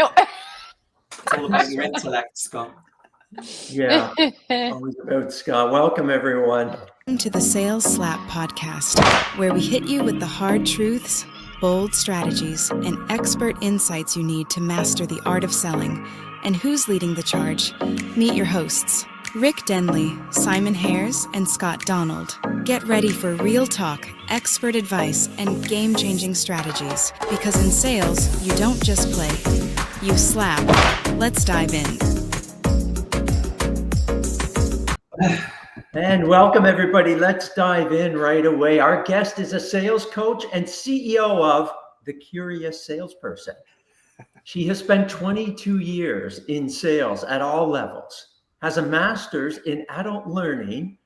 No. It's all about your intellect, Scott. Yeah, always about Scott. Welcome, everyone. Welcome to the Sales Slap podcast, where we hit you with the hard truths, bold strategies, and expert insights you need to master the art of selling. And who's leading the charge? Meet your hosts, Rick Denley, Simon Hares, and Scott Donald. Get ready for real talk, expert advice, and game-changing strategies. Because in sales, you don't just play, you slap. Let's dive in. And welcome, everybody. Let's dive in right away. Our guest is a sales coach and CEO of the Curious Salesperson. She has spent 22 years in sales at all levels, has a master's in adult learning,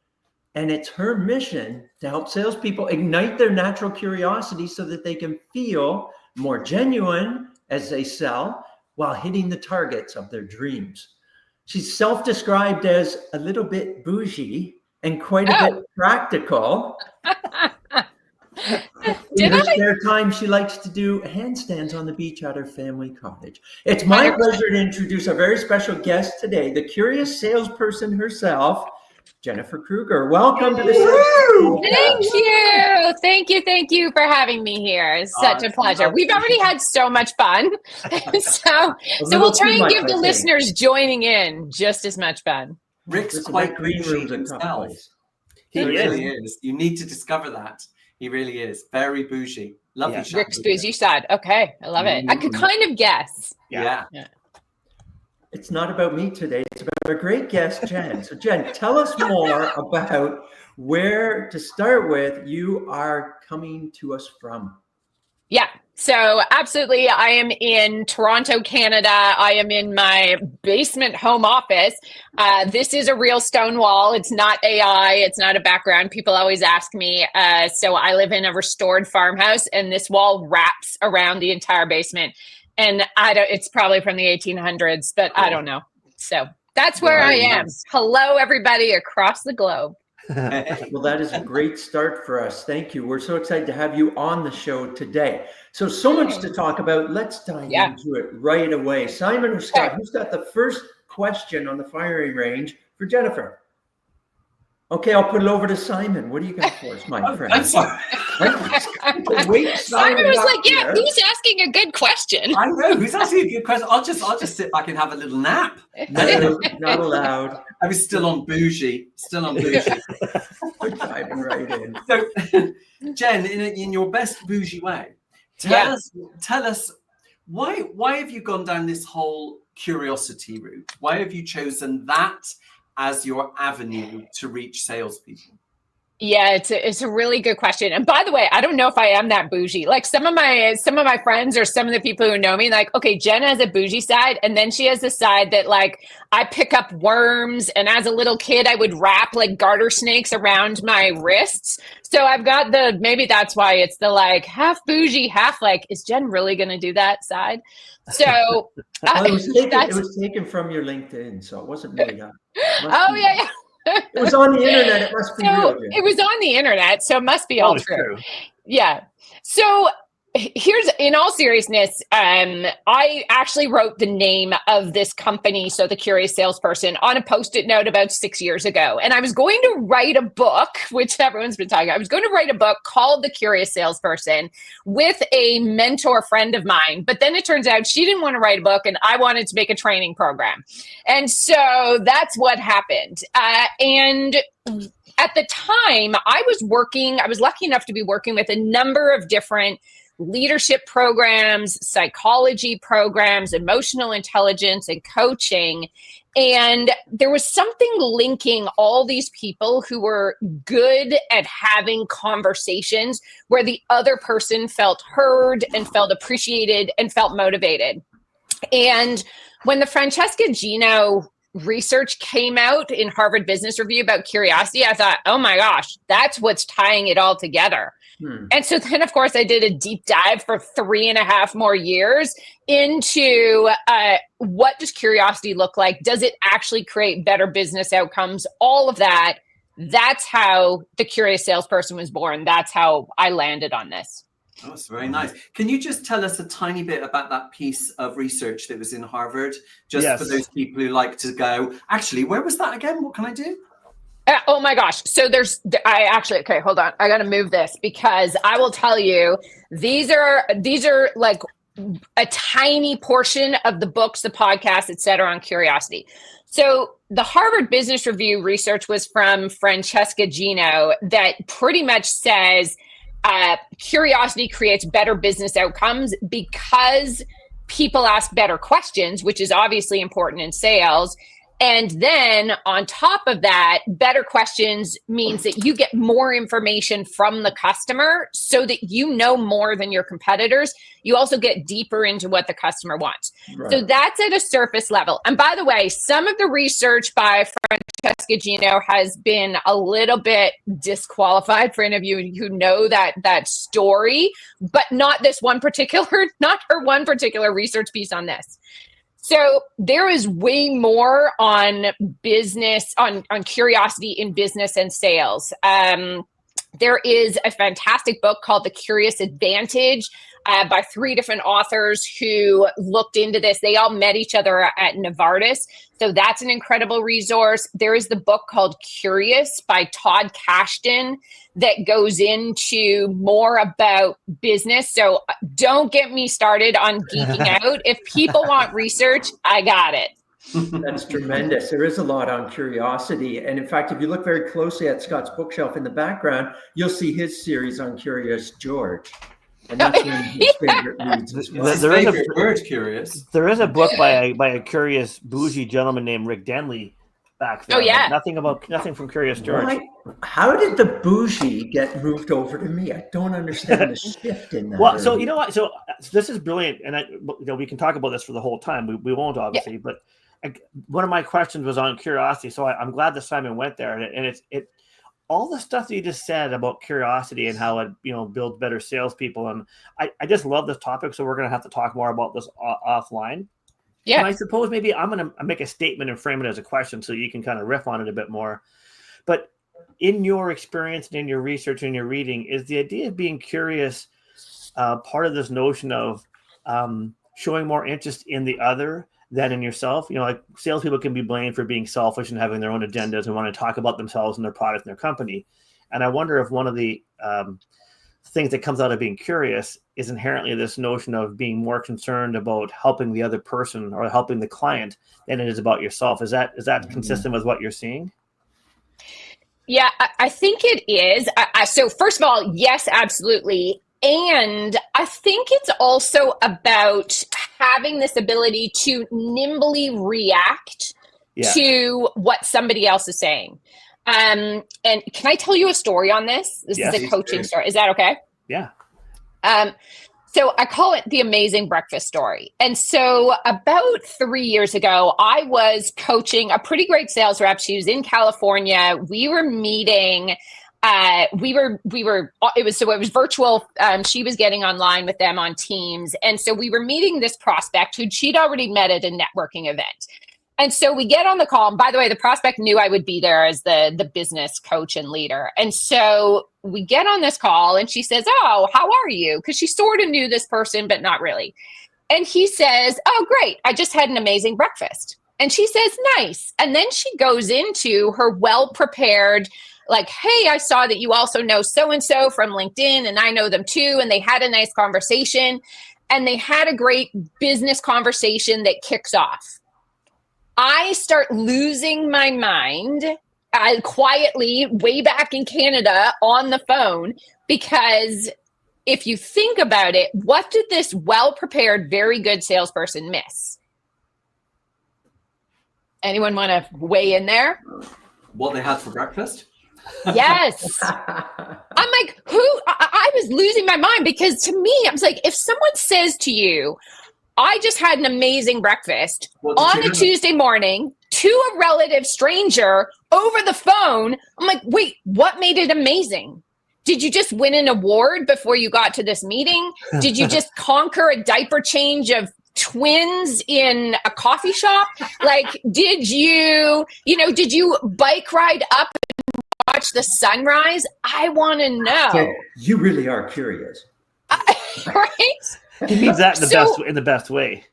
and it's her mission to help salespeople ignite their natural curiosity so that they can feel more genuine as they sell while hitting the targets of their dreams. She's self-described as a little bit bougie and quite a bit practical. In her spare time, she likes to do handstands on the beach at her family cottage. It's my pleasure to introduce our very special guest today, the Curious Salesperson herself, Jennifer Kruger. Welcome to the Thank you for having me here. It's such a pleasure. We've already had so much fun. so we'll try and give the listeners joining in just as much fun. Rick's quite bougie himself. He really is. You need to discover that. He really is. Very bougie. Lovely. Yeah. Rick's bougie side. Okay. I love it. I could kind of guess. Yeah. It's not about me today. It's about our great guest, Jen. So Jen, tell us more about where to start with you are coming to us from. Yeah. So absolutely. I am in Toronto, Canada. I am in my basement home office. This is a real stone wall. It's not AI. It's not a background. People always ask me. So I live in a restored farmhouse and this wall wraps around the entire basement. And it's probably from the 1800s, but I don't know. So that's where I am. Hello, everybody across the globe. Well, that is a great start for us. Thank you. We're so excited to have you on the show today. So much to talk about. Let's dive into it right away. Simon or Scott, who's got the first question on the firing range for Jennifer? Okay, I'll put it over to Simon. What do you got for us, my friend? I'm sorry. Simon was like, who's asking a good question? I know, who's asking a good question? I'll just sit back and have a little nap. No, not allowed. I was still on bougie. We're diving right in. So, Jen, in your best bougie way, tell us why have you gone down this whole curiosity route? Why have you chosen that as your avenue to reach salespeople? Yeah, it's a really good question. And by the way, I don't know if I am that bougie. Like some of my friends or some of the people who know me, like, okay, Jen has a bougie side, and then she has the side that like I pick up worms, and as a little kid, I would wrap like garter snakes around my wrists. So I've got maybe that's why it's the like half bougie, half like, is Jen really going to do that side? So it was taken from your LinkedIn, so it wasn't made up. Yeah. It was on the internet. It must be real. It was on the internet, so it must be all true. Yeah. So here's, in all seriousness, I actually wrote the name of this company, so the Curious Salesperson, on a Post-it note about 6 years ago. And I was going to write a book, which everyone's been talking about. I was going to write a book called The Curious Salesperson with a mentor friend of mine. But then it turns out she didn't want to write a book and I wanted to make a training program. And so that's what happened. And at the time, I was lucky enough to be working with a number of different leadership programs, psychology programs, emotional intelligence, and coaching. And there was something linking all these people who were good at having conversations where the other person felt heard and felt appreciated and felt motivated. And when the Francesca Gino research came out in Harvard Business Review about curiosity, I thought, oh my gosh, that's what's tying it all together. And so then, of course, I did a deep dive for 3.5 more years into what does curiosity look like? Does it actually create better business outcomes? All of that. That's how the Curious Salesperson was born. That's how I landed on this. That's very nice. Can you just tell us a tiny bit about that piece of research that was in Harvard? Just for those people who like to go, actually, where was that again? What can I do? Oh my gosh. So okay, hold on. I got to move this because I will tell you, these are like a tiny portion of the books, the podcasts, et cetera, on curiosity. So the Harvard Business Review research was from Francesca Gino that pretty much says curiosity creates better business outcomes because people ask better questions, which is obviously important in sales. And then on top of that, better questions means that you get more information from the customer so that you know more than your competitors. You also get deeper into what the customer wants. Right. So that's at a surface level. And by the way, some of the research by Francesca Gino has been a little bit disqualified for any of you who know that story, but not her one particular research piece on this. So there is way more on business, on curiosity in business and sales. There is a fantastic book called The Curious Advantage by 3 different authors who looked into this. They all met each other at Novartis. So that's an incredible resource. There is the book called Curious by Todd Kashdan that goes into more about business. So don't get me started on geeking out. If people want research, I got it. That's tremendous. There is a lot on curiosity. And in fact, if you look very closely at Scott's bookshelf in the background, you'll see his series on Curious George. And that's one of his favorite reads as well. There is a word, curious. There is a book by a curious bougie gentleman named Rick Denley back there. Oh yeah. Nothing from Curious George. Why? How did the bougie get moved over to me? I don't understand the shift in that. Well, so you know what? So this is brilliant, and we can talk about this for the whole time. We won't obviously, but one of my questions was on curiosity. So I'm glad that Simon went there, and it all the stuff that you just said about curiosity and how it builds better salespeople, and I just love this topic. So we're going to have to talk more about this offline. Yeah. And I suppose maybe I'm going to make a statement and frame it as a question so you can kind of riff on it a bit more. But in your experience and in your research and your reading, is the idea of being curious part of this notion of showing more interest in the other than in yourself? Like salespeople can be blamed for being selfish and having their own agendas and want to talk about themselves and their product and their company. And I wonder if one of the things that comes out of being curious is inherently this notion of being more concerned about helping the other person or helping the client than it is about yourself. Is that consistent with what you're seeing? Yeah, I think it is. So first of all, yes, absolutely. And I think it's also about having this ability to nimbly react to what somebody else is saying. And can I tell you a story on this? This is a coaching story. Is that okay? Yeah. So I call it the amazing breakfast story. And so about 3 years ago, I was coaching a pretty great sales rep. She was in California. We were meeting. It was virtual. She was getting online with them on Teams. And so we were meeting this prospect who she'd already met at a networking event. And so we get on the call. And by the way, the prospect knew I would be there as the business coach and leader. And so we get on this call and she says, "Oh, how are you?" Because she sort of knew this person, but not really. And he says, "Oh, great. I just had an amazing breakfast." And she says, "Nice." And then she goes into her well-prepared, like, "Hey, I saw that you also know so-and-so from LinkedIn and I know them too." And they had a nice conversation and they had a great business conversation that kicks off. I start losing my mind quietly way back in Canada on the phone, because if you think about it, what did this well-prepared, very good salesperson miss? Anyone want to weigh in there? What they had for breakfast? Yes. I'm like, I was losing my mind, because to me, I was like, if someone says to you, "I just had an amazing breakfast" on a Tuesday morning to a relative stranger over the phone, I'm like, wait, what made it amazing? Did you just win an award before you got to this meeting? Did you just conquer a diaper change of twins in a coffee shop? Like, did you bike ride up and watch the sunrise? I want to know. So you really are curious. Right? He means that in the best way.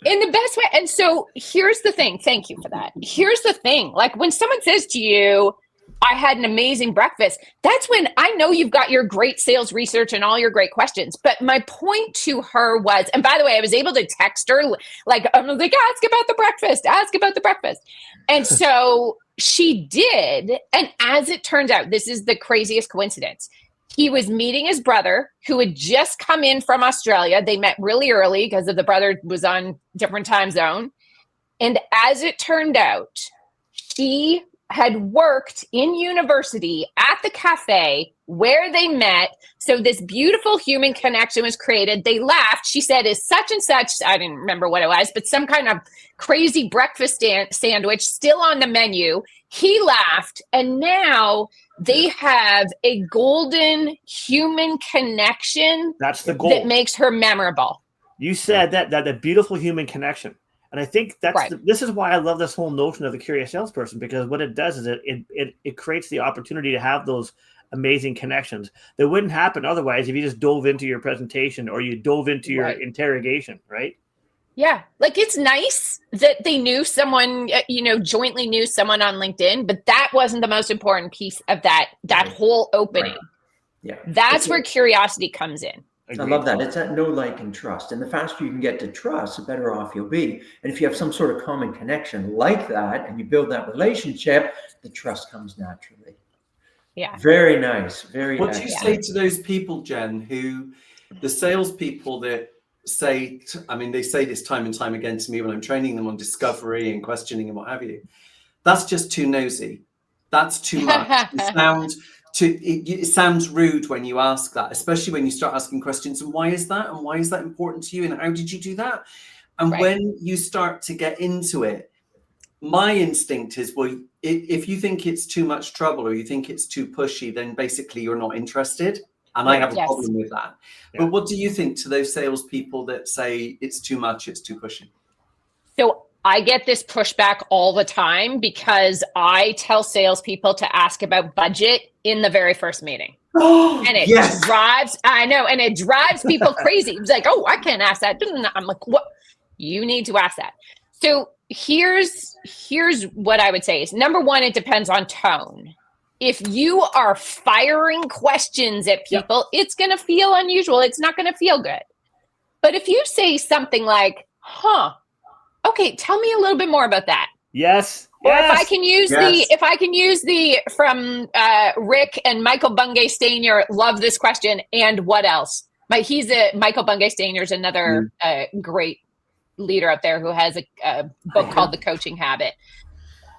In the best way. And so here's the thing. Thank you for that. Here's the thing. Like when someone says to you, I had an amazing breakfast, that's when I know you've got your great sales research and all your great questions. But my point to her was, and by the way, I was able to text her, like, I was like, ask about the breakfast. And so she did. And as it turns out, this is the craziest coincidence. He was meeting his brother who had just come in from Australia. They met really early because the brother was on different time zone. And as it turned out, he had worked in university at the cafe where they met. So this beautiful human connection was created. They laughed. She said, is such and such, I didn't remember what it was, but some kind of crazy breakfast sandwich still on the menu. He laughed. And now they have a golden human connection. That's the goal. That makes her memorable. You said that the beautiful human connection. And I think that's right. This is why I love this whole notion of the curious salesperson, because what it does is it creates the opportunity to have those amazing connections that wouldn't happen otherwise if you just dove into your presentation or you dove into your interrogation, right? Yeah. Like it's nice that they knew someone, jointly knew someone on LinkedIn, but that wasn't the most important piece of that whole opening. Right. Yeah. That's where curiosity comes in. I love that. It's that know, like, and trust. And the faster you can get to trust, the better off you'll be. And if you have some sort of common connection like that, and you build that relationship, the trust comes naturally. Yeah. Very nice. What do you say to those people, Jen, the salespeople that say, they say this time and time again to me when I'm training them on discovery and questioning and what have you. That's just too nosy. That's too much. It sounds rude when you ask that, especially when you start asking questions. And why is that? And why is that important to you? And how did you do that? And when you start to get into it, my instinct is, well, if you think it's too much trouble or you think it's too pushy, then basically you're not interested. And I have a problem with that. Yeah. But what do you think to those salespeople that say it's too much, it's too pushy? So I get this pushback all the time because I tell salespeople to ask about budget in the very first meeting. And it drives people crazy. It's like, oh, I can't ask that. I'm like, what? You need to ask that. So here's what I would say is, number one, it depends on tone. If you are firing questions at people, it's going to feel unusual. It's not going to feel good. But if you say something like, okay, tell me a little bit more about that. Yes. Or if I can use the from Rick and Michael Bungay Stanier, love this question. And what else? Michael Bungay Stanier is another great leader up there who has a book called The Coaching Habit.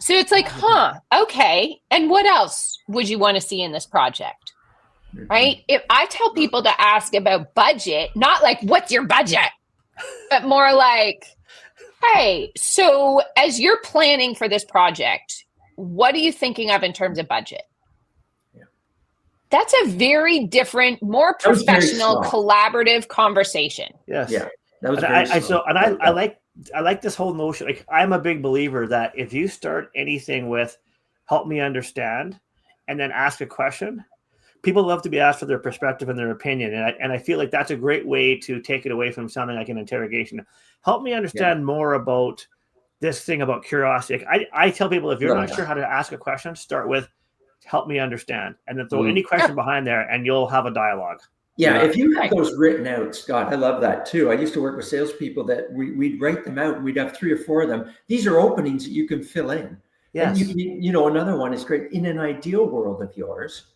So it's like, okay. And what else would you want to see in this project? Right? If I tell people to ask about budget, not like, what's your budget? But more like, hey, so as you're planning for this project, what are you thinking of in terms of budget? Yeah. That's a very different, more professional, collaborative conversation. Yes. Yeah. That was I like this whole notion. Like, I'm a big believer that if you start anything with help me understand and then ask a question, people love to be asked for their perspective and their opinion. And I feel like that's a great way to take it away from sounding like an interrogation. Help me understand more about this thing about curiosity. Like, I tell people, if you're not sure how to ask a question, start with help me understand. And then throw any question behind there and you'll have a dialogue. Yeah, if you have those written out, Scott, I love that too. I used to work with salespeople that we'd write them out and we'd have 3 or 4 of them. These are openings that you can fill in. Yes. And another one is great. In an ideal world of yours,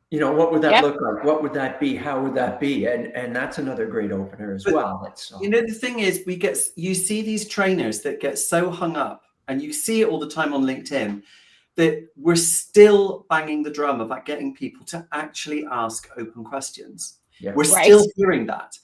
what would that look like? What would that be? How would that be? And that's another great opener as well. The thing is, you see these trainers that get so hung up, and you see it all the time on LinkedIn, that we're still banging the drum about getting people to actually ask open questions. Yeah. We're still hearing that.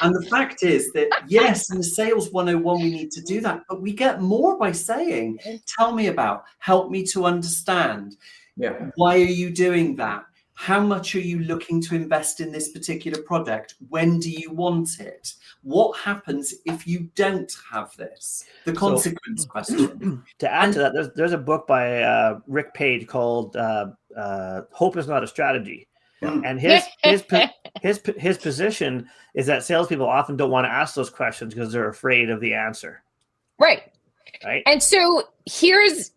And the fact is that, yes, in the sales 101, we need to do that, but we get more by saying, tell me about, help me to understand. Yeah. Why are you doing that? How much are you looking to invest in this particular product? When do you want it? What happens if you don't have this? The consequence question. To add to that, there's a book by Rick Page called Hope is Not a Strategy. And his position is that salespeople often don't want to ask those questions because they're afraid of the answer. Right. Right. And so here's,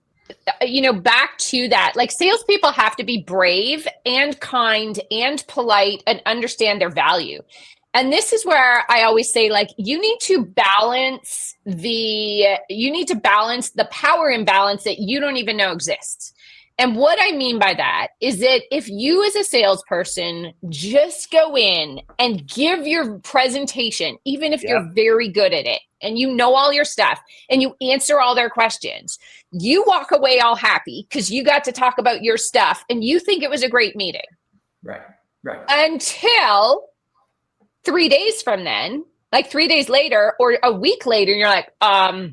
back to that, like salespeople have to be brave and kind and polite and understand their value. And this is where I always say, like, you need to balance the power imbalance that you don't even know exists. And what I mean by that is that if you as a salesperson just go in and give your presentation, even if you're very good at it and you know all your stuff and you answer all their questions, you walk away all happy because you got to talk about your stuff and you think it was a great meeting. Right. Until 3 days from then, like 3 days later or a week later, you're like, I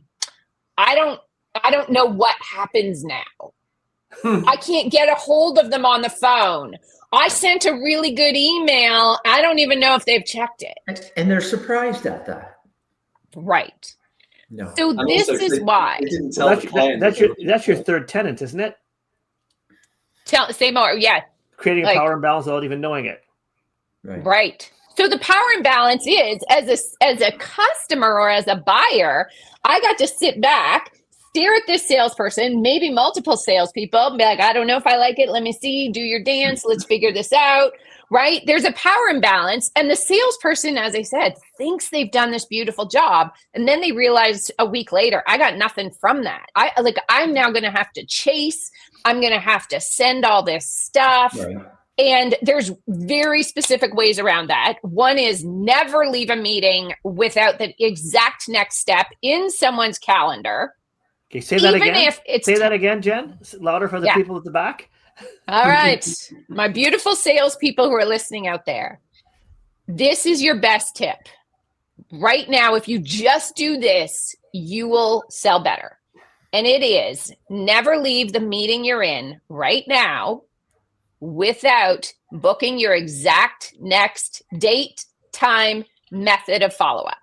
don't know what happens now. I can't get a hold of them on the phone. I sent a really good email. I don't even know if they've checked it. And they're surprised at that. Right. No. So And this also, is why. That's your third tenet, isn't it? Say more. Yeah. Creating a power imbalance without even knowing it. Right. So the power imbalance is, as a customer or as a buyer, I got to sit back, stare at this salesperson, maybe multiple salespeople, and be like, I don't know if I like it. Let me see. Do your dance. Let's figure this out. Right? There's a power imbalance. And the salesperson, as I said, thinks they've done this beautiful job. And then they realize a week later, I got nothing from that. I'm now going to have to chase. I'm going to have to send all this stuff. Right. And there's very specific ways around that. One is never leave a meeting without the exact next step in someone's calendar. Okay, say that again. Say that again, Jen. Louder for the people at the back. All right. My beautiful salespeople who are listening out there. This is your best tip. Right now, if you just do this, you will sell better. And it is never leave the meeting you're in right now without booking your exact next date, time, method of follow-up.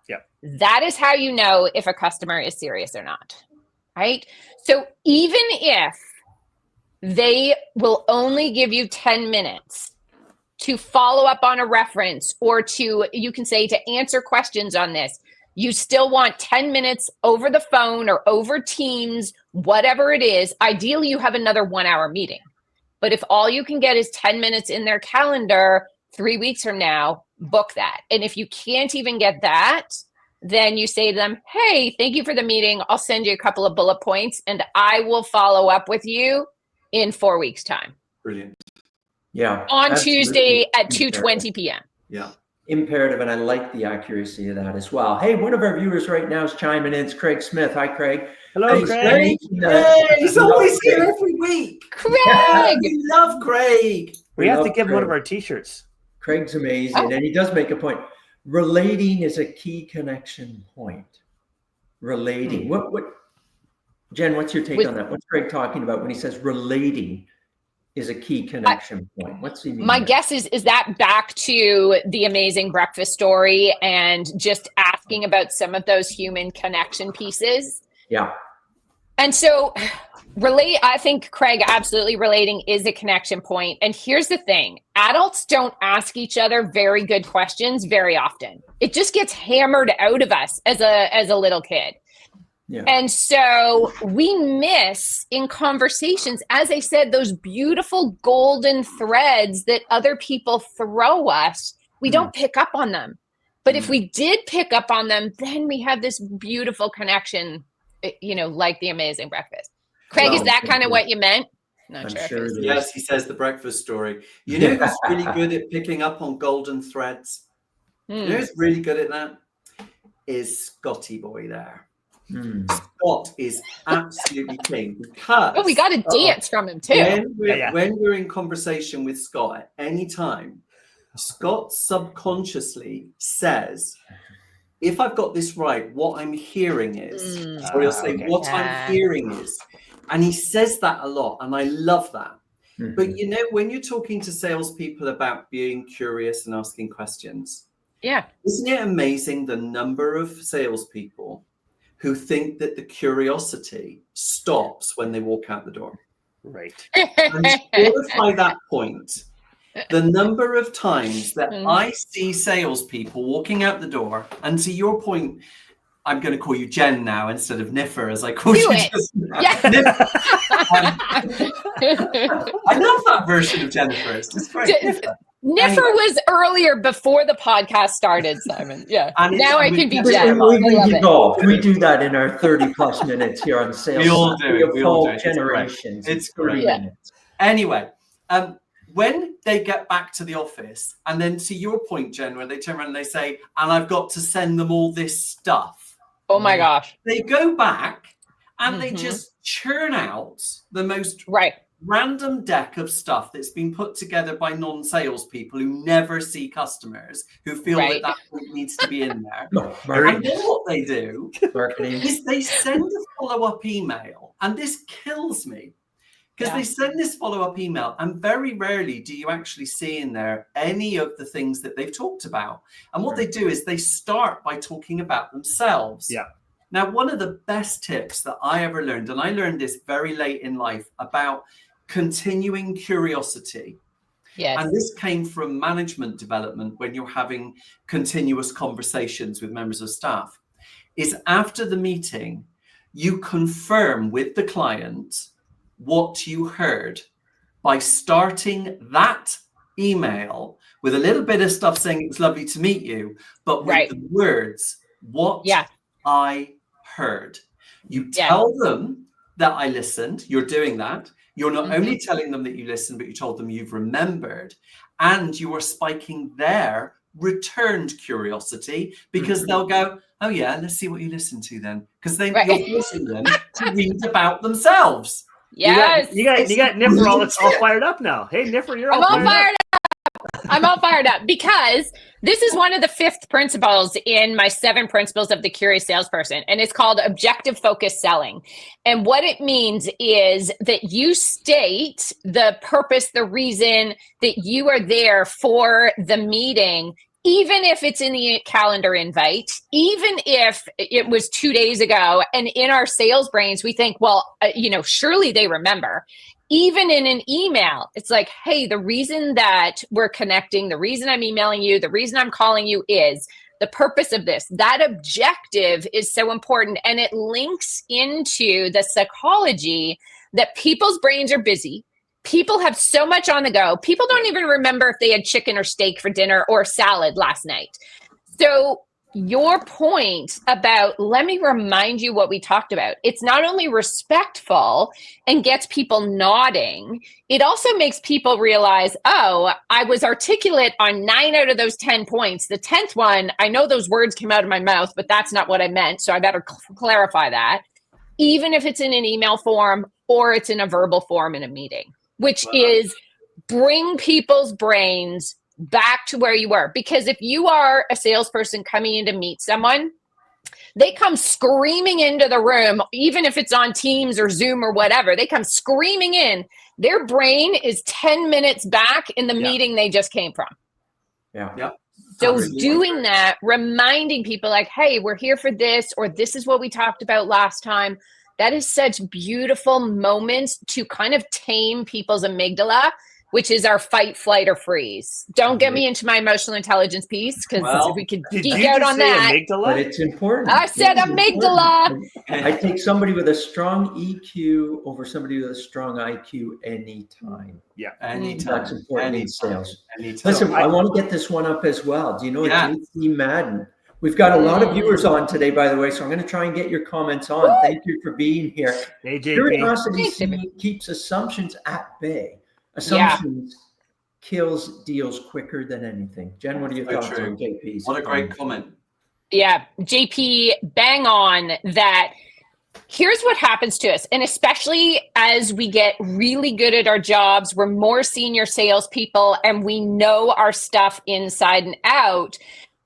Yep. That is how you know if a customer is serious or not, right? So even if they will only give you 10 minutes to follow up on a reference or you can say to answer questions on this, you still want 10 minutes over the phone or over Teams, whatever it is. Ideally, you have another 1 hour meeting. But if all you can get is 10 minutes in their calendar 3 weeks from now, book that. And if you can't even get that, then you say to them, hey, thank you for the meeting. I'll send you a couple of bullet points and I will follow up with you in 4 weeks' time. Brilliant. Yeah. On Tuesday at 2:20 p.m. Yeah. Imperative, and I like the accuracy of that as well. Hey, one of our viewers right now is chiming in. It's Craig Smith. Hi, Craig. Hello, Craig. He's always here every week. Craig! We love Craig. We have to give him one of our T-shirts. Craig's amazing, and he does make a point. Relating is a key connection point. Relating. What Jen, what's your take on that? What's Craig talking about when he says relating is a key connection point? What's he mean? My guess is that back to the amazing breakfast story and just asking about some of those human connection pieces. Yeah. And so I think, Craig, absolutely relating is a connection point. And here's the thing. Adults don't ask each other very good questions very often. It just gets hammered out of us as a little kid. Yeah. And so we miss in conversations, as I said, those beautiful golden threads that other people throw us. We don't pick up on them. But if we did pick up on them, then we have this beautiful connection, like the amazing breakfast. Craig, is that kind of what you meant? Not sure. Yes, he says the breakfast story. You know who's really good at picking up on golden threads? You know who's really good at that? Is Scotty boy there. Scott is absolutely king because we got a dance from him too. When we're in conversation with Scott at any time, Scott subconsciously says, if I've got this right, what I'm hearing is, or he'll say, what I'm hearing is, and he says that a lot, and I love that. But when you're talking to salespeople about being curious and asking questions, isn't it amazing the number of salespeople who think that the curiosity stops when they walk out the door? Right. And fortify that point. the number of times that I see salespeople walking out the door, and to your point, I'm going to call you Jen now instead of Niffer, as I called you just now. Yeah. I love that version of Jennifer. It's just great. Niffer was earlier before the podcast started, Simon. Yeah. And now I can be Jen. We do that in our 30 plus minutes here on Sales. We all do it. We all do it. Generations. It's 30 minutes. Anyway, when they get back to the office, and then to your point, Jen, where they turn around and they say, and I've got to send them all this stuff. Oh my gosh. They go back and they just churn out the most random deck of stuff that's been put together by non-sales people who never see customers, who feel that point needs to be in there. And then what they do is they send a follow-up email, and this kills me. Because they send this follow-up email, and very rarely do you actually see in there any of the things that they've talked about. And what they do is they start by talking about themselves. Yeah. Now, one of the best tips that I ever learned, and I learned this very late in life, about continuing curiosity. Yes. And this came from management development when you're having continuous conversations with members of staff, is after the meeting, you confirm with the client what you heard by starting that email with a little bit of stuff saying it was lovely to meet you, but with the words, what I heard. You tell them that I listened. You're doing that. You're not only telling them that you listened, but you told them you've remembered, and you are spiking their returned curiosity, because they'll go, oh yeah, let's see what you listened to then. Because then you're forcing them to read about themselves. Yes. You got Niffer all fired up now. Hey, Niffer, you're all fired up. I'm all fired up because this is one of the 5th principles in my 7 principles of the Curious Salesperson, and it's called objective focused selling. And what it means is that you state the purpose, the reason that you are there for the meeting, even if it's in the calendar invite, even if it was 2 days ago, and in our sales brains, we think, well, surely they remember. Even in an email, it's like, hey, the reason that we're connecting, the reason I'm emailing you, the reason I'm calling you is the purpose of this. That objective is so important. And it links into the psychology that people's brains are busy. People have so much on the go. People don't even remember if they had chicken or steak for dinner or salad last night. So your point about, let me remind you what we talked about. It's not only respectful and gets people nodding, it also makes people realize, oh, I was articulate on 9 out of those 10 points. The 10th one, I know those words came out of my mouth, but that's not what I meant. So I better clarify that, even if it's in an email form or it's in a verbal form in a meeting, which is bring people's brains back to where you were. Because if you are a salesperson coming in to meet someone, they come screaming into the room, even if it's on Teams or Zoom or whatever, they come screaming in. Their brain is 10 minutes back in the meeting they just came from. Yeah. So doing that, reminding people like, hey, we're here for this, or this is what we talked about last time. That is such beautiful moments to kind of tame people's amygdala, which is our fight, flight, or freeze. Don't get me into my emotional intelligence piece, because we could geek out on that. Amygdala? But it's important. I said amygdala. I take somebody with a strong EQ over somebody with a strong IQ anytime. Yeah. Anytime. That's important in sales. Anytime. Listen, I want to get this one up as well. Do you know JP Madden? We've got a lot of viewers on today, by the way, so I'm going to try and get your comments on. Thank you for being here. Hey, JP. Curiosity keeps assumptions at bay. Assumptions kills deals quicker than anything. Jen, what are your thoughts on JP's? What a great comment. Yeah, JP, bang on that. Here's what happens to us. And especially as we get really good at our jobs, we're more senior salespeople and we know our stuff inside and out.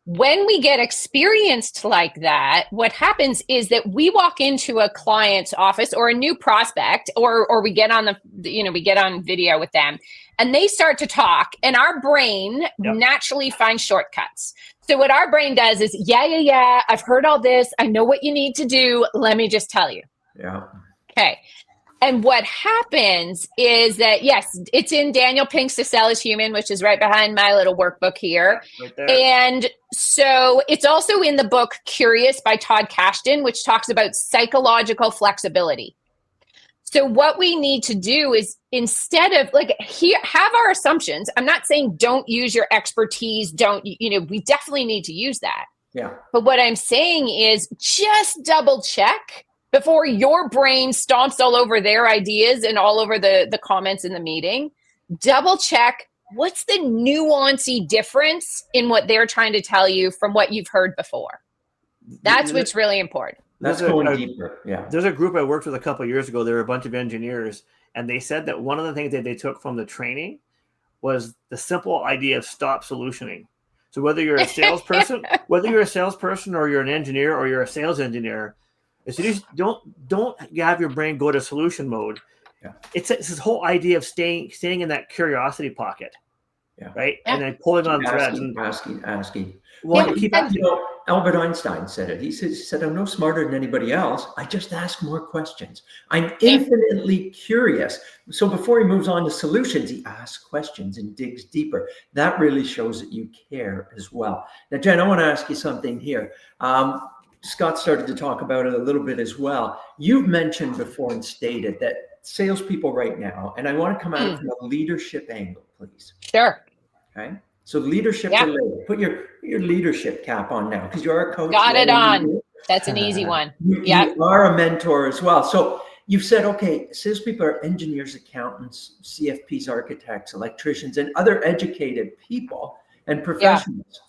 When we get experienced like that, what happens is that we walk into a client's office or a new prospect, or we get on we get on video with them, and they start to talk, and our brain naturally finds shortcuts. So what our brain does is, yeah, I've heard all this. I know what you need to do. Let me just tell you. Yeah. Okay. And what happens is that, yes, it's in Daniel Pink's To Sell is Human, which is right behind my little workbook here. Right there. And so it's also in the book Curious by Todd Kashdan, which talks about psychological flexibility. So what we need to do is, instead of have our assumptions. I'm not saying don't use your expertise. We definitely need to use that. Yeah. But what I'm saying is just double check before your brain stomps all over their ideas and all over the comments in the meeting. Double check, what's the nuancy difference in what they're trying to tell you from what you've heard before. That's what's really important. That's going deeper. Yeah. There's a group I worked with a couple of years ago. There were a bunch of engineers, and they said that one of the things that they took from the training was the simple idea of stop solutioning. So whether you're a salesperson, or you're an engineer, or you're a sales engineer, as soon as don't have your brain go to solution mode. Yeah. It's this whole idea of staying in that curiosity pocket. Yeah. Right. Yeah. And then pulling on threads and asking. Well, Albert Einstein said it. He said, I'm no smarter than anybody else. I just ask more questions. I'm infinitely curious. So before he moves on to solutions, he asks questions and digs deeper. That really shows that you care as well. Now, Jen, I want to ask you something here. Scott started to talk about it a little bit as well. You've mentioned before and stated that salespeople right now, and I want to come at it from a leadership angle, please. Sure. Okay. So leadership related. Put your leadership cap on now, because you're a coach. Got it on. That's an easy one. You are a mentor as well. So you've said, okay, salespeople are engineers, accountants, CFPs, architects, electricians, and other educated people and professionals.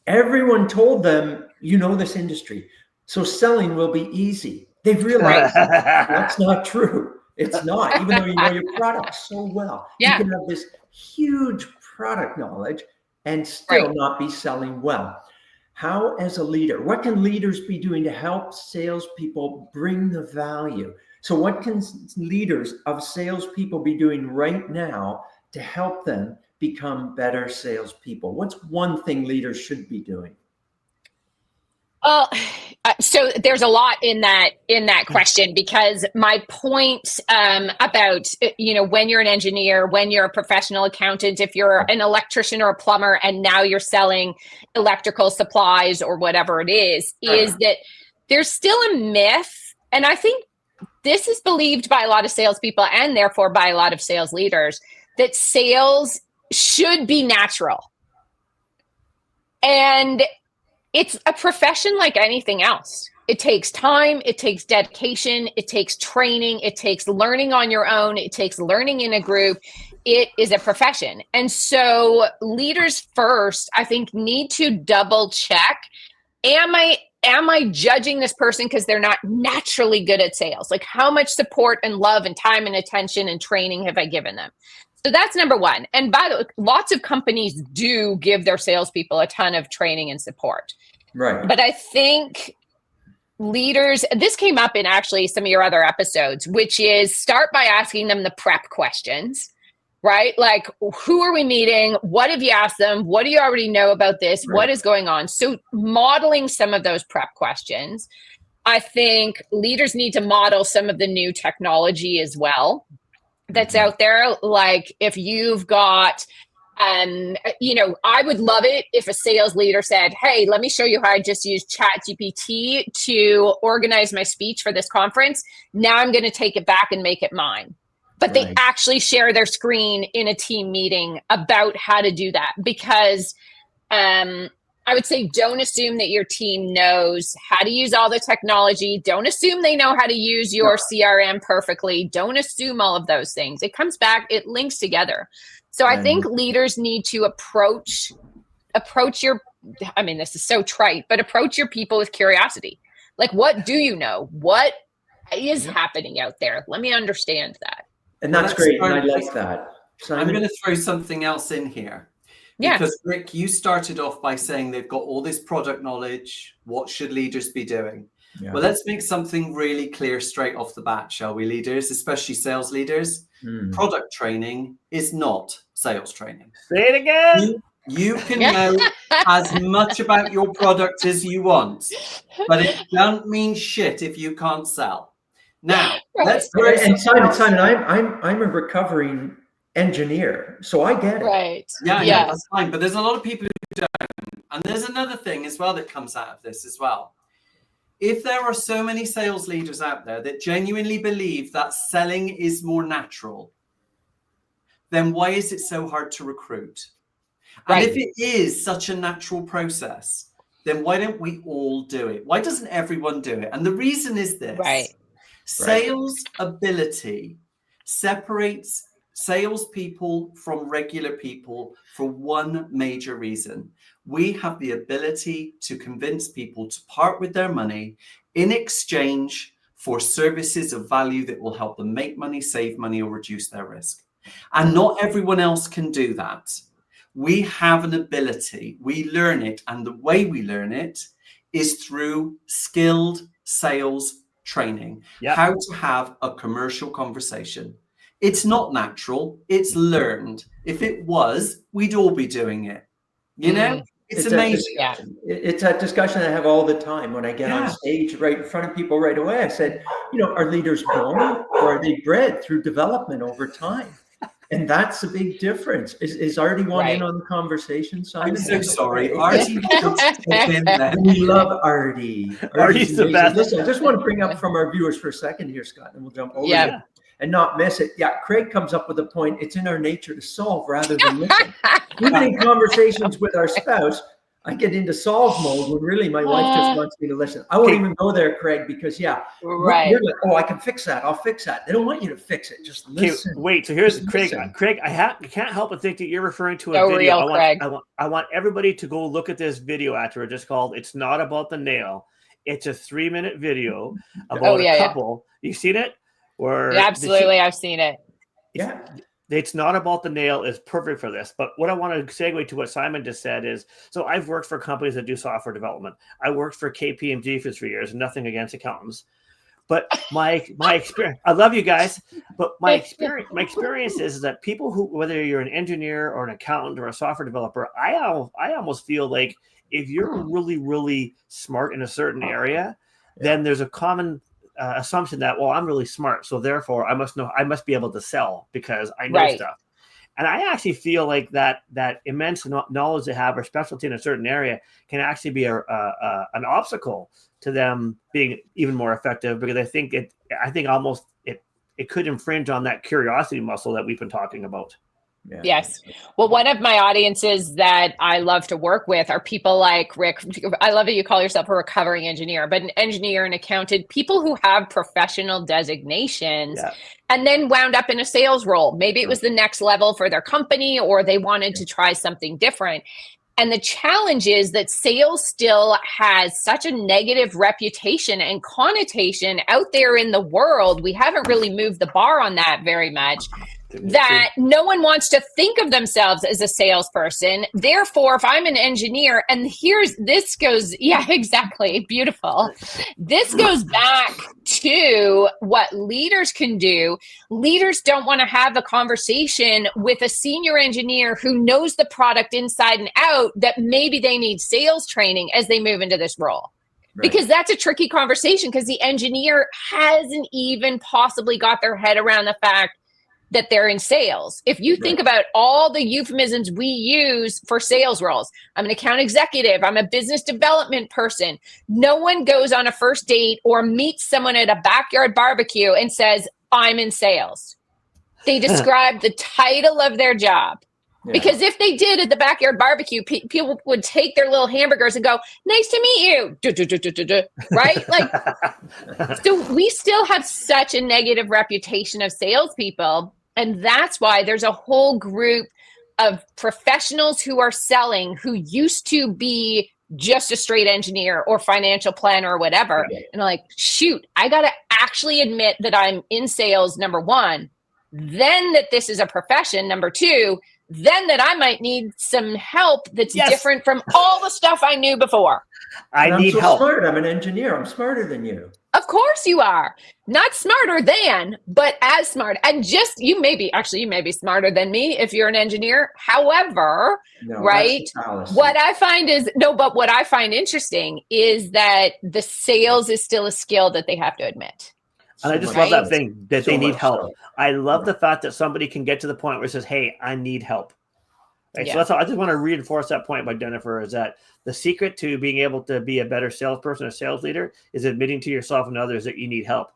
Everyone told them, this industry, so selling will be easy. They've realized that's not true. It's not, even though you know your product so well. You can have this huge product knowledge and still not be selling well. How, as a leader, what can leaders be doing to help salespeople bring the value? So what can leaders of salespeople be doing right now to help them become better salespeople? What's one thing leaders should be doing? Well, so there's a lot in that question, because my point about, when you're an engineer, when you're a professional accountant, if you're an electrician or a plumber, and now you're selling electrical supplies or whatever it is that there's still a myth. And I think this is believed by a lot of salespeople, and therefore by a lot of sales leaders, that sales should be natural. And it's a profession like anything else. It takes time, it takes dedication, it takes training, it takes learning on your own, it takes learning in a group. It is a profession. And so leaders first, I think, need to double check, am I judging this person because they're not naturally good at sales? Like, how much support and love and time and attention and training have I given them? So that's number one. And by the way, lots of companies do give their salespeople a ton of training and support. Right. But I think leaders, this came up in actually some of your other episodes, which is start by asking them the prep questions, right? Like, who are we meeting? What have you asked them? What do you already know about this? Right. What is going on? So modeling some of those prep questions. I think leaders need to model some of the new technology as well that's out there. Like, if you've got, I would love it if a sales leader said, hey, let me show you how I just used ChatGPT to organize my speech for this conference. Now I'm going to take it back and make it mine. But they actually share their screen in a team meeting about how to do that, because I would say don't assume that your team knows how to use all the technology. Don't assume they know how to use your CRM perfectly. Don't assume all of those things. It comes back, it links together. So I think leaders need to approach your, this is so trite, but approach your people with curiosity. Like, what do you know? What is happening out there? Let me understand that. And that's great. And I like that. I'm going to throw something else in here. Yeah. Because Rick, you started off by saying they've got all this product knowledge. What should leaders be doing? Yeah. Well, let's make something really clear straight off the bat, shall we, leaders, especially sales leaders? Product training is not sales training. Say it again. You can know as much about your product as you want, but it don't mean shit if you can't sell. Now, let's and Simon, I'm a recovering engineer, so I get it. Right. Yeah, that's fine. But there's a lot of people who don't. And there's another thing as well that comes out of this as well. If there are so many sales leaders out there that genuinely believe that selling is more natural, then why is it so hard to recruit? And if it is such a natural process, then why don't we all do it? Why doesn't everyone do it? And the reason is this. Sales ability separates salespeople from regular people for one major reason. We have the ability to convince people to part with their money in exchange for services of value that will help them make money, save money, or reduce their risk. And not everyone else can do that. We have an ability, we learn it, and the way we learn it is through skilled sales training, how to have a commercial conversation. It's not natural, it's learned. If it was, we'd all be doing it. You know, it's amazing. It's a discussion I have all the time when I get on stage right in front of people right away. I said, are leaders born or are they bred through development over time? And that's a big difference. Is Artie one in on the conversation, Simon? I'm so sorry. Artie, we love Artie. Artie's the best. Listen, I just want to bring up from our viewers for a second here, Scott, and we'll jump over it and not miss it. Yeah, Craig comes up with a point. It's in our nature to solve rather than listen. Even in conversations with our spouse, I get into solve mode when really my wife just wants me to listen. I won't even go there, Craig, because you're like, oh, I can fix that. I'll fix that. They don't want you to fix it. Just listen. Wait, so here's Craig. Craig, I can't help but think that you're referring to a video. I want everybody to go look at this video afterward. Just called "It's Not About the Nail." It's a 3-minute video about a couple. You seen it? Absolutely, I've seen it. Yeah. It's Not About the Nail is perfect for this. But what I want to segue to what Simon just said is, so I've worked for companies that do software development. I worked for KPMG for 3 years, nothing against accountants. But my experience, I love you guys, but my experience is that people who, whether you're an engineer or an accountant or a software developer, I almost feel like if you're really, really smart in a certain area, then there's a common assumption that, well, I'm really smart, so therefore I must be able to sell because I know stuff. And I actually feel like that immense knowledge they have or specialty in a certain area can actually be an obstacle to them being even more effective, because I think it could infringe on that curiosity muscle that we've been talking about. Yeah. Yes. Well, one of my audiences that I love to work with are people like Rick. I love that you call yourself a recovering engineer, but an engineer, an accountant, people who have professional designations and then wound up in a sales role. Maybe it was the next level for their company, or they wanted to try something different. And the challenge is that sales still has such a negative reputation and connotation out there in the world. We haven't really moved the bar on that very much. That no one wants to think of themselves as a salesperson. Therefore, if I'm an engineer, and this goes beautiful. This goes back to what leaders can do. Leaders don't want to have a conversation with a senior engineer who knows the product inside and out, that maybe they need sales training as they move into this role. Because that's a tricky conversation, because the engineer hasn't even possibly got their head around the fact that they're in sales. If you think about all the euphemisms we use for sales roles, I'm an account executive, I'm a business development person. No one goes on a first date or meets someone at a backyard barbecue and says, I'm in sales. They describe the title of their job. Because if they did at the backyard barbecue, people would take their little hamburgers and go, nice to meet you, right? So we still have such a negative reputation of salespeople. And that's why there's a whole group of professionals who are selling who used to be just a straight engineer or financial planner or whatever. And I'm like, shoot, I got to actually admit that I'm in sales, number one, then that this is a profession, number two, then that I might need some help that's different from all the stuff I knew before. I need help. Smart. I'm an engineer. I'm smarter than you. Of course you are. Not smarter than, but as smart. And you may be smarter than me if you're an engineer. However, what I find interesting is that the sales is still a skill that they have to admit. And I just love that thing that they need help. So. I love the fact that somebody can get to the point where it says, hey, I need help. Right? So that's all. I just want to reinforce that point by Jennifer, is that the secret to being able to be a better salesperson or sales leader is admitting to yourself and others that you need help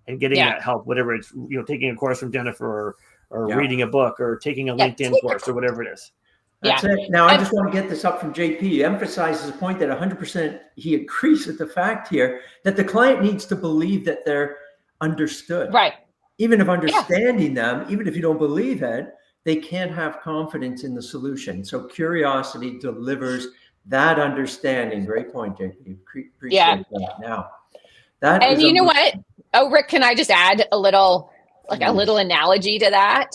and getting that help, whatever it's, taking a course from Jennifer or reading a book or taking a LinkedIn course or whatever it is. That's it. Now, I just want to get this up from JP. He emphasizes a point that 100% he agrees with the fact here that the client needs to believe that they're understood. Right. Even if understanding them, even if you don't believe it, they can't have confidence in the solution. So curiosity delivers that understanding. Great point, JP. Appreciate that. Now, and you know what? Oh, Rick, can I just add a little analogy to that?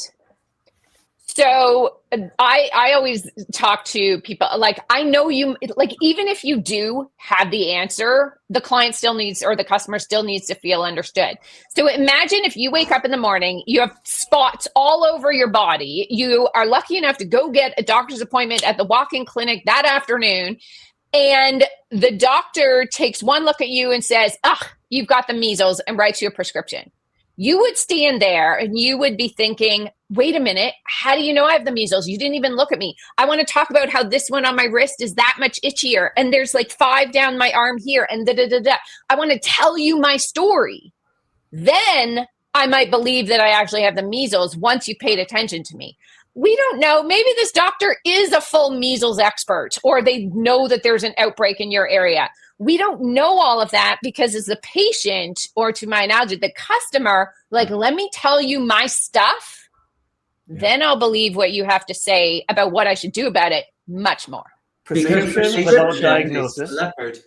So I always talk to people like, I know you, like, even if you do have the answer, the client still needs, or the customer still needs to feel understood. So imagine if you wake up in the morning, you have spots all over your body. You are lucky enough to go get a doctor's appointment at the walk-in clinic that afternoon. And the doctor takes one look at you and says, you've got the measles, and writes you a prescription. You would stand there and you would be thinking, wait a minute, how do you know I have the measles? You didn't even look at me. I want to talk about how this one on my wrist is that much itchier. And there's like 5 down my arm here and da-da-da-da. I want to tell you my story. Then I might believe that I actually have the measles once you paid attention to me. We don't know. Maybe this doctor is a full measles expert, or they know that there's an outbreak in your area. We don't know all of that because as the patient, or to my analogy, the customer, like, let me tell you my stuff. Then I'll believe what you have to say about what I should do about it much more. Prescription without diagnosis. Leopard.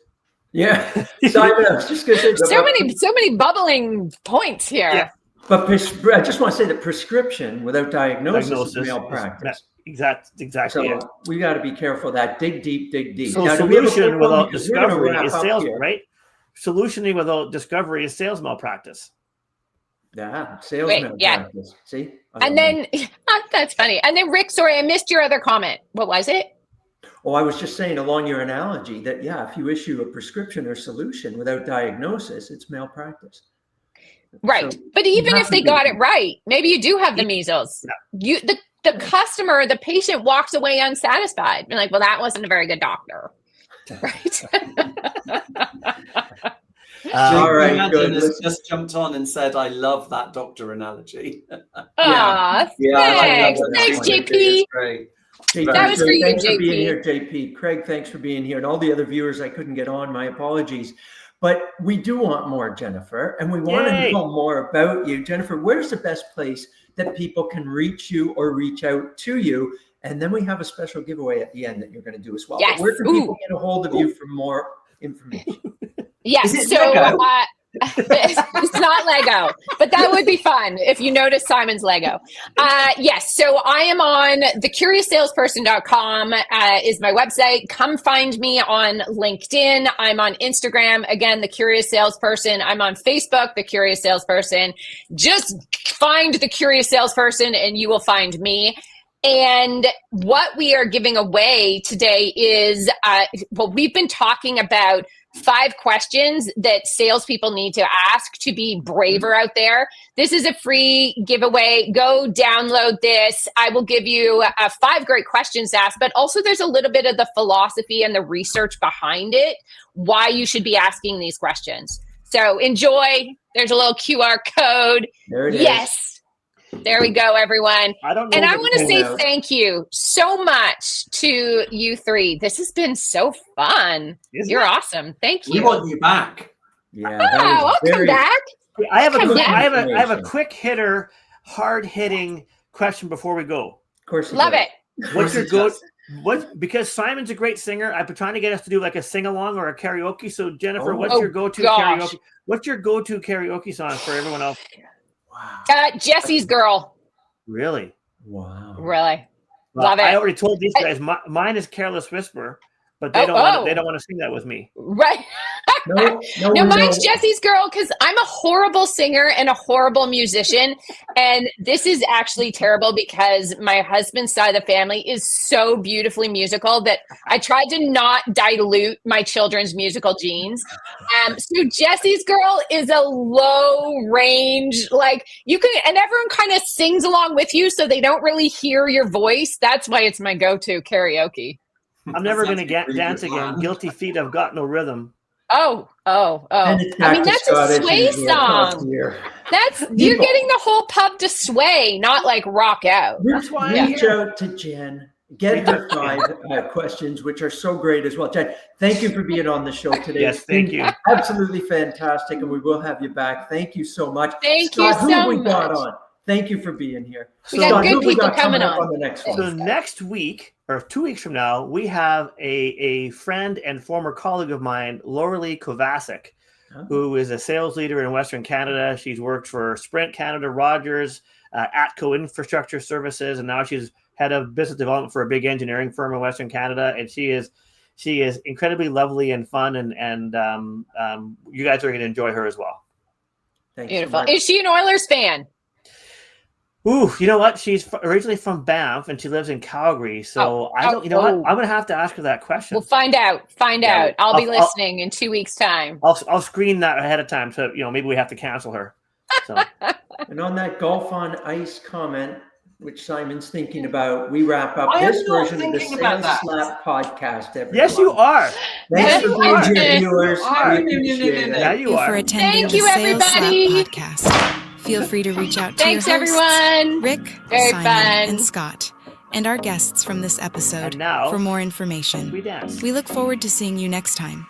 Yeah. Simon, I was just going to say so many bubbling points here. Yeah. But I just want to say that prescription without diagnosis is malpractice. Exactly. So we got to be careful of that. Dig deep. So now, solution without discovery is sales, right? Solutioning without discovery is sales malpractice. Yeah, sales malpractice. See? And then, that's funny. And then, Rick, sorry, I missed your other comment. What was it? Oh, I was just saying along your analogy that, if you issue a prescription or solution without diagnosis, it's malpractice. Right. So but even if they got it right, maybe you do have the measles. Yeah. The customer, the patient walks away unsatisfied. You're like, well, that wasn't a very good doctor. Right. All right. Good. Has just jumped on and said, I love that doctor analogy. Thanks, JP. Great. That was for you, thanks JP. For being here, JP. Craig, thanks for being here. And all the other viewers I couldn't get on, my apologies. But we do want more, Jennifer, and we want to know more about you. Jennifer, where's the best place that people can reach you or reach out to you? And then we have a special giveaway at the end that you're going to do as well. Yes. But where can people get a hold of you for more information? Yes. It's not Lego, but that would be fun if you notice Simon's Lego. Yes. So I am on thecurioussalesperson.com is my website. Come find me on LinkedIn. I'm on Instagram. Again, The Curious Salesperson. I'm on Facebook, The Curious Salesperson. Just find The Curious Salesperson and you will find me. And what we are giving away today is, we've been talking about 5 questions that salespeople need to ask to be braver out there. This is a free giveaway. Go download this. I will give you 5 great questions to ask, but also there's a little bit of the philosophy and the research behind it, why you should be asking these questions. So enjoy. There's a little QR code. There it is. Yes. There we go, everyone. I want to say thank you so much to you 3. This has been so fun. You're awesome. Thank you. We want you back. Yeah. I'll come back. I have a quick hitter, hard hitting question before we go. Of course. Love it. What's your because Simon's a great singer. I've been trying to get us to do like a sing along or a karaoke. So Jennifer, what's your go-to karaoke? What's your go-to karaoke song for everyone else? Wow. Jesse's Girl. Really? Wow. Really? Well, Love it. I already told these guys mine is Careless Whisper. but they don't want to sing that with me. Right. No, mine's Jesse's Girl, because I'm a horrible singer and a horrible musician. And this is actually terrible because my husband's side of the family is so beautifully musical that I tried to not dilute my children's musical genes. So Jesse's Girl is a low range, like you can, and everyone kind of sings along with you, so they don't really hear your voice. That's why it's my go-to karaoke. I'm never going to dance again. Guilty Feet, I've got no rhythm. Oh. I mean, that's a sway song. You're getting the whole pub to sway, not like rock out. Reach out to Jen. Get her 5 questions, which are so great as well. Jen, thank you for being on the show today. Yes, thank you. Absolutely fantastic, and we will have you back. Thank you so much. Thank you so much. Thank you for being here. We got good people coming on. The next one? So next week, or 2 weeks from now, we have a friend and former colleague of mine, Lauralee Kovacic, who is a sales leader in Western Canada. She's worked for Sprint Canada, Rogers, Atco Infrastructure Services, and now she's head of business development for a big engineering firm in Western Canada. And she is incredibly lovely and fun, and you guys are going to enjoy her as well. Thanks. Beautiful. Is she an Oilers fan? Ooh, you know what? She's originally from Banff and she lives in Calgary. So I don't, what? I'm going to have to ask her that question. We'll find out. I'll be listening in 2 weeks' time. I'll screen that ahead of time. So, maybe we have to cancel her. So. And on that golf on ice comment, which Simon's thinking about, we wrap up this version of the Sales Slap podcast. Everyone. Yes, you are. Thanks for being here, viewers. Yeah, you are. For attending the Sales Slap podcast. Feel free to reach out to your hosts, everyone. Rick, Very Simon, fun. and Scott, and our guests from this episode And now, for more information. we dance. We look forward to seeing you next time.